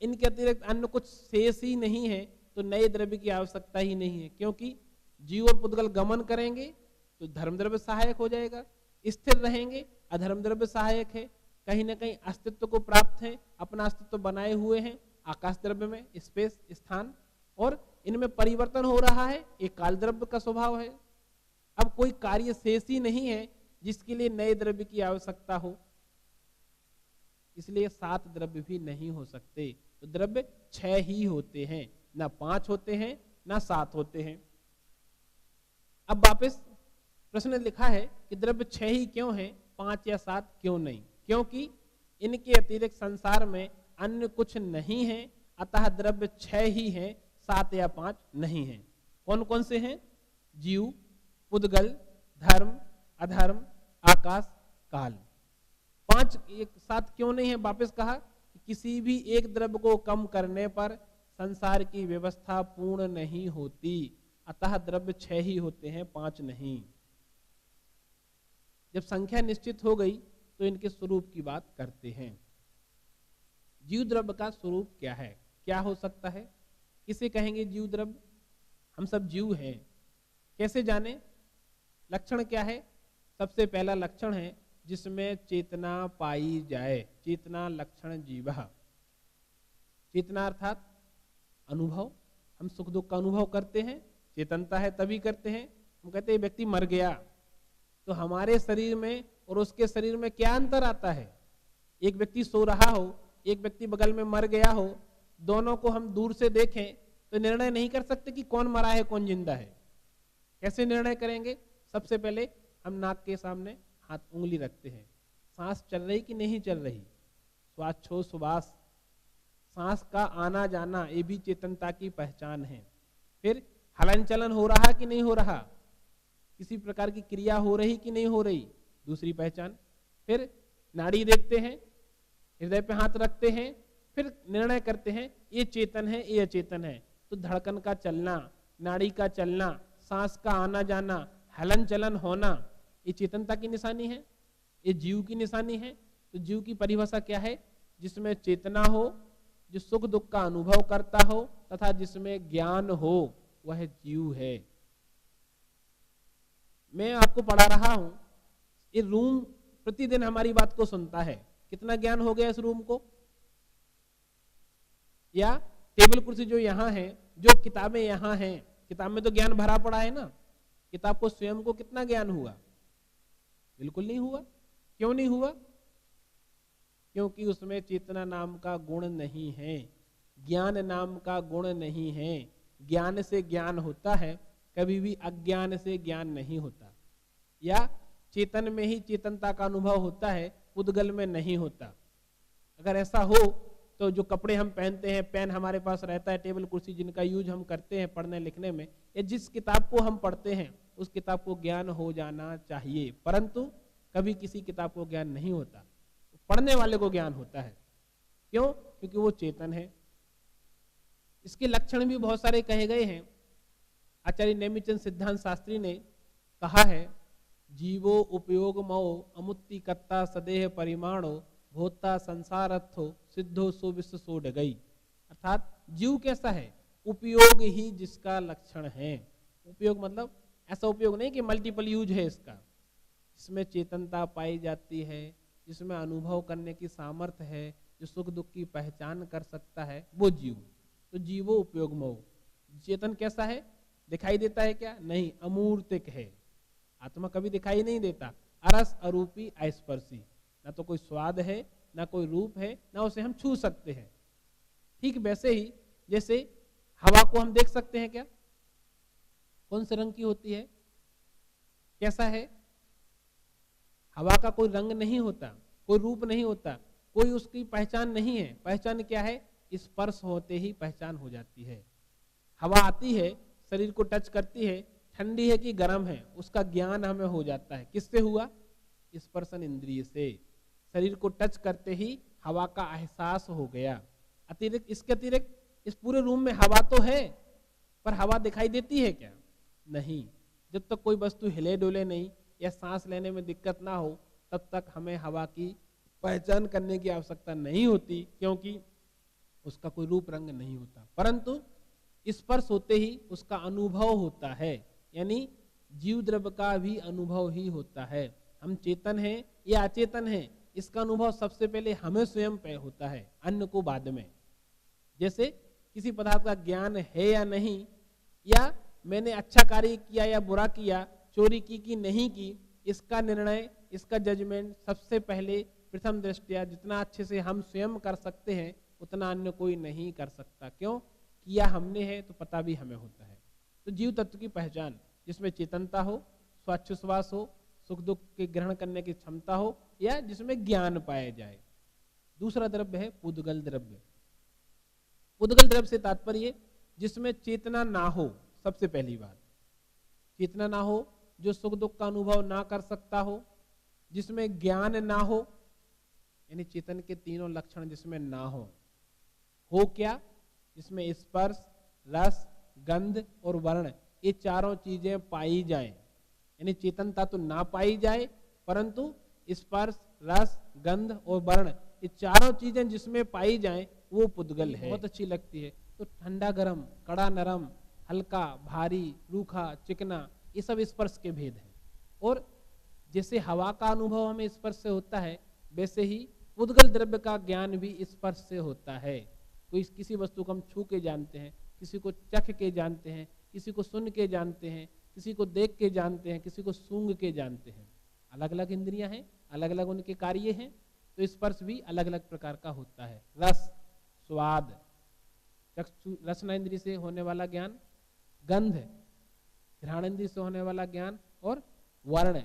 इनके अतिरिक्त अन्य कुछ शेष ही नहीं है, तो नए द्रव्य की आवश्यकता ही नहीं है, क्योंकि जीव और पुद्गल गमन करेंगे तो धर्म द्रव्य सहायक हो जाएगा, स्थिर रहेंगे अधर्म द्रव्य सहायक है, कहीं ना कहीं अस्तित्व को प्राप्त है, अपना अस्तित्व बनाए हुए हैं आकाश द्रव्य में, स्पेस स्थान, और इनमें परिवर्तन हो रहा है, एक काल द्रव्य का स्वभाव है। अब कोई कार्य शेष ही नहीं है जिसके लिए नए द्रव्य की आवश्यकता हो, इसलिए 7 द्रव्य भी नहीं हो सकते। तो द्रव्य 6 ही होते हैं, ना 5 होते हैं ना 7 होते हैं। अब वापस प्रश्न लिखा है कि द्रव्य 6 ही क्यों हैं, 5 या 7 क्यों नहीं? क्योंकि इनके अतिरिक्त संसार में अन्य कुछ नहीं है, अतः द्रव्य 6 ही हैं, 7 या 5 नहीं हैं। कौन कौन से हैं? जीव, पुद्गल, धर्म, अधर्म, आकाश, काल। 5 एक साथ क्यों नहीं है? वापस कहा कि किसी भी एक द्रव्य को कम करने पर संसार की व्यवस्था पूर्ण नहीं होती, अतः द्रव्य 6 ही होते हैं, 5 नहीं। जब संख्या निश्चित हो गई तो इनके स्वरूप की बात करते हैं। जीव द्रव्य का स्वरूप क्या है, क्या हो सकता है? किसे कहेंगे जीव द्रव्य? हम सब जीव हैं, कैसे जाने? लक्षण क्या है? सबसे पहला लक्षण है जिसमें चेतना पाई जाए, चेतना लक्षण जीव। चेतना अर्थात अनुभव, हम सुख दुख का अनुभव करते हैं, चेतनता है तभी करते हैं। हम कहते हैं व्यक्ति मर गया, तो हमारे शरीर में और उसके शरीर में क्या अंतर आता है? एक व्यक्ति सो रहा हो, एक व्यक्ति बगल में मर गया हो, दोनों को हम दूर से देखें तो निर्णय नहीं कर सकते कि कौन मरा है कौन जिंदा है। कैसे निर्णय करेंगे? सबसे पहले हम नाक के सामने हाथ उंगली रखते हैं, सांस चल रही कि नहीं चल रही, श्वासोच्छ्वास, सांस का आना जाना, ये भी चेतनता की पहचान है। फिर हलन चलन हो रहा कि नहीं हो रहा, किसी प्रकार की क्रिया हो रही कि नहीं हो रही, दूसरी पहचान। फिर नाड़ी देखते हैं, हृदय पे हाथ रखते हैं, फिर निर्णय करते हैं ये चेतन है ये अचेतन है। तो धड़कन का चलना, नाड़ी का चलना, सांस का आना जाना, हलन चलन होना, ये चेतनता की निशानी है, ये जीव की निशानी है। तो जीव की परिभाषा क्या है? जिसमें चेतना हो, जो सुख दुख का अनुभव करता हो तथा जिसमें ज्ञान हो, वह जीव है। मैं आपको पढ़ा रहा हूं, ये रूम प्रतिदिन हमारी बात को सुनता है, कितना ज्ञान हो गया इस रूम को? या टेबल कुर्सी जो यहाँ है, जो किताबें यहाँ हैं, किताब में तो ज्ञान भरा पड़ा है ना, किताब को स्वयं को कितना ज्ञान हुआ? बिल्कुल नहीं हुआ। क्यों नहीं हुआ? क्योंकि उसमें चेतना नाम का गुण नहीं है, ज्ञान नाम का गुण नहीं है। ज्ञान से ज्ञान होता है, कभी भी अज्ञान से ज्ञान नहीं होता। या चेतन में ही चेतनता का अनुभव होता है, पुद्गल में नहीं होता। अगर ऐसा हो तो जो कपड़े हम पहनते हैं, पेन हमारे पास रहता है, टेबल कुर्सी जिनका यूज हम करते हैं पढ़ने लिखने में, या जिस किताब को हम पढ़ते हैं उस किताब को ज्ञान हो जाना चाहिए, परंतु कभी किसी किताब को ज्ञान नहीं होता, पढ़ने वाले को ज्ञान होता है। क्यों? क्योंकि वो चेतन है। इसके लक्षण भी बहुत सारे कहे गए हैं। आचार्य नेमिचंद सिद्धांत शास्त्री ने कहा है, जीवो उपयोग मो अमुत्ति कत्ता सदेह परिमाणो भोता संसारत्थो सिद्धो सो विश्व सो डगई। अर्थात जीव कैसा है? उपयोग ही जिसका लक्षण है। उपयोग मतलब ऐसा उपयोग नहीं कि मल्टीपल यूज है इसका, जिसमें चेतनता पाई जाती है, जिसमें अनुभव करने की सामर्थ्य है, जो सुख दुख की पहचान कर सकता है, वो जीव। तो जीवो उपयोगमो। चेतन कैसा है? दिखाई देता है क्या? नहीं, अमूर्तिक है। आत्मा कभी दिखाई नहीं देता। अरस अरूपी अस्पर्शी, ना तो कोई स्वाद है, ना कोई रूप है, ना उसे हम छू सकते हैं। ठीक वैसे ही जैसे हवा को हम देख सकते हैं क्या? कौन से रंग की होती है? कैसा है? हवा का कोई रंग नहीं होता, कोई रूप नहीं होता, कोई उसकी पहचान नहीं है। पहचान क्या है? स्पर्श होते ही पहचान हो जाती है। हवा आती है, शरीर को टच करती है, ठंडी है कि गर्म है, उसका ज्ञान हमें हो जाता है। किससे हुआ? स्पर्शन इंद्रिय से। शरीर को टच करते ही हवा का एहसास हो गया। इसके अतिरिक्त इस पूरे रूम में हवा तो है, पर हवा दिखाई देती है क्या? नहीं। जब तक कोई वस्तु हिले डोले नहीं या सांस लेने में दिक्कत ना हो, तब तक हमें हवा की पहचान करने की आवश्यकता नहीं होती, क्योंकि उसका कोई रूप रंग नहीं होता। परंतु स्पर्श होते ही उसका अनुभव होता है, यानी जीव द्रव्य का भी अनुभव ही होता है। हम चेतन हैं या अचेतन हैं, इसका अनुभव सबसे पहले हमें स्वयं पे होता है, अन्य को बाद में। जैसे किसी पदार्थ का ज्ञान है या नहीं, या मैंने अच्छा कार्य किया या बुरा किया, चोरी की कि नहीं की, इसका निर्णय, इसका जजमेंट सबसे पहले प्रथम दृष्टया जितना अच्छे से हम स्वयं कर सकते हैं, उतना अन्य कोई नहीं कर सकता। क्यों? किया हमने है तो पता भी हमें होता है। तो जीव तत्व की पहचान, जिसमें चेतनता हो, स्वाच्छ्वास हो, सुख दुख के ग्रहण करने की क्षमता हो, या जिसमें ज्ञान पाया जाए। दूसरा द्रव्य है पुद्गल द्रव्य। पुद्गल द्रव्य से तात्पर्य जिसमें चेतना ना हो। सबसे पहली बात, चेतना ना हो, जो सुख दुख का अनुभव ना कर सकता हो, जिसमें ज्ञान ना हो, यानी चेतन के तीनों लक्षण जिसमें ना हो क्या? जिसमें स्पर्श, रस, गंध और वर्ण, ये चारों चीजें पाई जाएं। यानी चेतनता तो ना पाई जाए, परंतु स्पर्श, रस, गंध और वर्ण, ये चारों चीजें जिसमें पाई जाएं, वो पुद्गल है। बहुत अच्छी लगती है। तो ठंडा गरम, कड़ा नरम, हल्का भारी, रूखा चिकना, ये सब स्पर्श के भेद हैं। और जैसे हवा का अनुभव हमें स्पर्श से होता है, वैसे ही पुद्गल द्रव्य का ज्ञान भी स्पर्श से होता है। कोई किसी वस्तु को हम छू के जानते हैं, किसी को चख के जानते हैं, किसी को सुन के जानते हैं, किसी को देख के जानते हैं, किसी को सूंघ के जानते हैं। अलग अलग इंद्रियां हैं, अलग अलग उनके कार्य हैं, तो स्पर्श भी अलग अलग प्रकार का होता है। रस, स्वाद, चक्षु रसना इंद्रिय से होने वाला ज्ञान, गंध घ्राण इंद्रिय से होने वाला ज्ञान, और वर्ण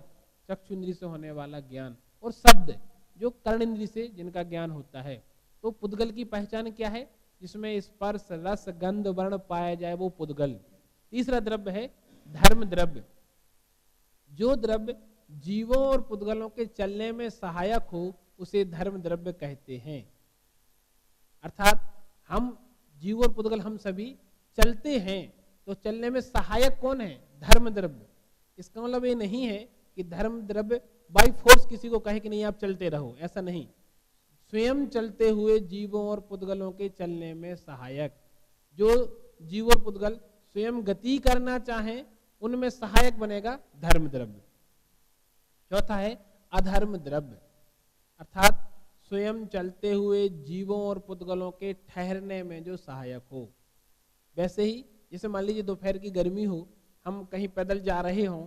चक्षु इंद्रिय से होने वाला ज्ञान, और शब्द जो कर्ण इंद्रिय से जिनका ज्ञान होता है। तो पुद्गल की पहचान क्या है? जिसमें स्पर्श, रस, गंध, वर्ण पाया जाए, वो पुद्गल। तीसरा द्रव्य है धर्म द्रव्य। जो द्रव्य जीवों और पुद्गलों के चलने में सहायक हो, उसे धर्म द्रव्य कहते हैं। अर्थात हम जीव और पुद्गल हम सभी चलते हैं, तो चलने में सहायक कौन है? धर्म द्रव्य। इसका मतलब ये नहीं है कि धर्म द्रव्य बाई फोर्स किसी को कहे कि नहीं आप चलते रहो, ऐसा नहीं। स्वयं चलते हुए जीवों और पुद्गलों के चलने में सहायक, जो जीव और पुद्गल स्वयं गति करना चाहें, उनमें सहायक बनेगा धर्म द्रव्य। चौथा है अधर्म द्रव्य, अर्थात स्वयं चलते हुए जीवों और पुद्गलों के ठहरने में जो सहायक हो। वैसे ही जैसे मान लीजिए दोपहर की गर्मी हो, हम कहीं पैदल जा रहे हों,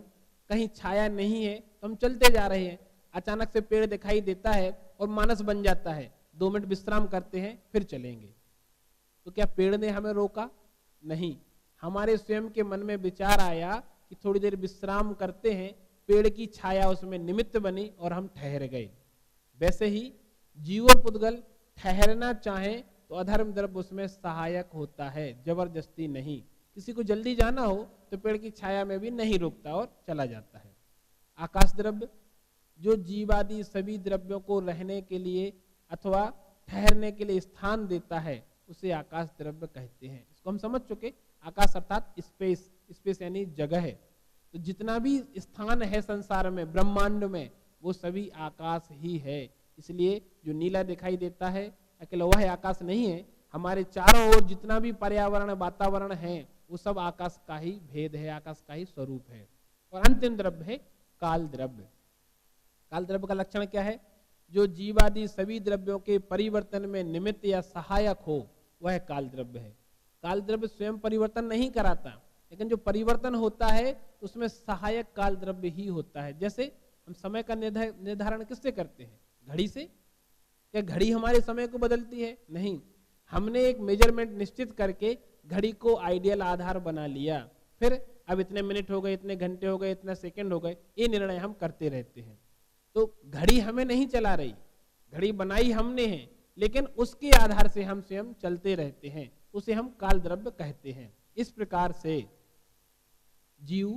कहीं छाया नहीं है तो हम चलते जा रहे हैं, अचानक से पेड़ दिखाई देता है और मानस बन जाता है, 2 मिनट विश्राम करते हैं फिर चलेंगे। तो क्या पेड़ ने हमें रोका? नहीं, हमारे स्वयं के मन में विचार आया कि थोड़ी देर विश्राम करते हैं, पेड़ की छाया उसमें निमित्त बनी और हम ठहर गए। वैसे ही जीव और पुद्गल ठहरना चाहें तो अधर्म द्रव्य उसमें सहायक होता है, जबरदस्ती नहीं। किसी को जल्दी जाना हो तो पेड़ की छाया में भी नहीं रुकता और चला जाता है। आकाश द्रव्य, जो जीवादि सभी द्रव्यों को रहने के लिए अथवा ठहरने के लिए स्थान देता है, उसे आकाश द्रव्य कहते हैं। इसको हम समझ चुके। आकाश अर्थात स्पेस, स्पेस यानी जगह है। तो जितना भी स्थान है संसार में, ब्रह्मांड में, वो सभी आकाश ही है। इसलिए जो नीला दिखाई देता है अकेला वह आकाश नहीं है, हमारे चारों ओर जितना भी पर्यावरण वातावरण है वो सब आकाश का ही भेद है, आकाश का ही स्वरूप है। और अंतिम द्रव्य है काल द्रव्य। काल द्रव्य का लक्षण क्या है? जो जीवादि सभी द्रव्यों के परिवर्तन में निमित्त या सहायक हो, वह काल द्रव्य है। काल द्रव्य स्वयं परिवर्तन नहीं कराता, लेकिन जो परिवर्तन होता है उसमें सहायक काल द्रव्य ही होता है। जैसे हम समय का निर्धारण किससे करते हैं? घड़ी से। क्या घड़ी हमारे समय को बदलती है? नहीं, हमने एक मेजरमेंट निश्चित करके घड़ी को आइडियल आधार बना लिया, फिर अब इतने मिनट हो गए, इतने घंटे हो गए, इतने सेकंड हो गए, ये निर्णय हम करते रहते हैं। तो घड़ी हमें नहीं चला रही, घड़ी बनाई हमने है, लेकिन उसके आधार से हम स्वयं चलते रहते हैं, उसे हम काल द्रव्य कहते हैं। इस प्रकार से जीव,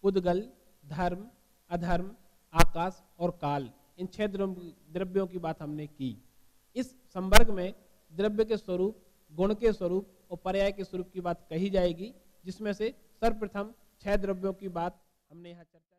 पुद्गल, धर्म, अधर्म, आकाश और काल, इन 6 द्रव्यों की बात हमने की। इस संवर्ग में द्रव्य के स्वरूप, गुण के स्वरूप और पर्याय के स्वरूप की बात कही जाएगी, जिसमें से सर्वप्रथम 6 द्रव्यों की बात हमने यहाँ चर्चा